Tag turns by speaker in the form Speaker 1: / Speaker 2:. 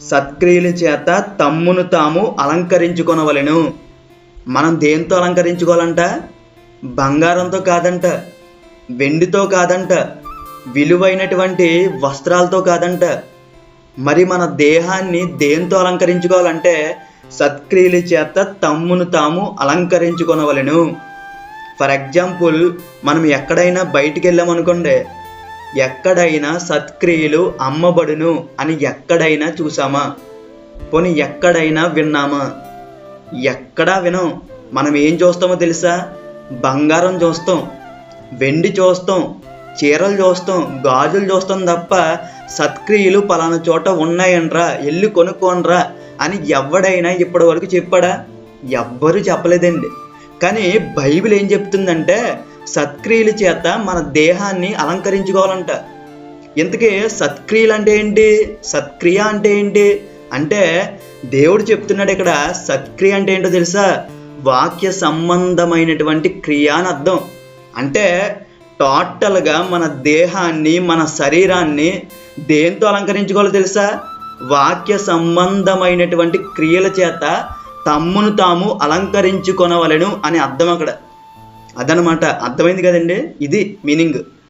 Speaker 1: సత్క్రియల చేత తమ్మును తాము అలంకరించుకొనవలెను. మనం దేంతో అలంకరించుకోవాలంట? బంగారంతో కాదంట, వెండితో కాదంట, విలువైనటువంటి వస్త్రాలతో కాదంట. మరి మన దేహాన్ని దేంతో అలంకరించుకోవాలంటే సత్క్రియల చేత తమ్మును తాము అలంకరించుకొనవలెను. ఫర్ ఎగ్జాంపుల్, మనం ఎక్కడైనా బయటికి వెళ్ళామనుకోండి, ఎక్కడైనా సత్క్రియలు అమ్మబడును అని ఎక్కడైనా చూసామా? పోనీ ఎక్కడైనా విన్నామా? ఎక్కడా వినం. మనం ఏం చూస్తామో తెలుసా? బంగారం చూస్తాం, వెండి చూస్తాం, చీరలు చూస్తాం, గాజులు చూస్తాం తప్ప సత్క్రియలు పలానా చోట ఉన్నాయనరా, వెళ్ళి కొనుక్కోనరా అని ఎవడైనా ఇప్పటి వరకు చెప్పాడా? ఎవ్వరూ చెప్పలేదండి. కానీ బైబిల్ ఏం చెప్తుందంటే సత్క్రియల చేత మన దేహాన్ని అలంకరించుకోవాలంట. ఇంతకీ సత్క్రియలు అంటే ఏంటి? సత్క్రియ అంటే ఏంటి అంటే దేవుడు చెప్తున్నాడు ఇక్కడ. సత్క్రియ అంటే ఏంటో తెలుసా? వాక్య సంబంధమైనటువంటి క్రియ అని అర్థం. అంటే టోటల్గా మన దేహాన్ని, మన శరీరాన్ని దేంతో అలంకరించుకోవాలో తెలుసా? వాక్య సంబంధమైనటువంటి క్రియల చేత తమ్మును తాము అలంకరించుకొనవలెను అని అర్థం అక్కడ. అదనమాట. అర్థమైంది కదండి? ఇది మీనింగ్.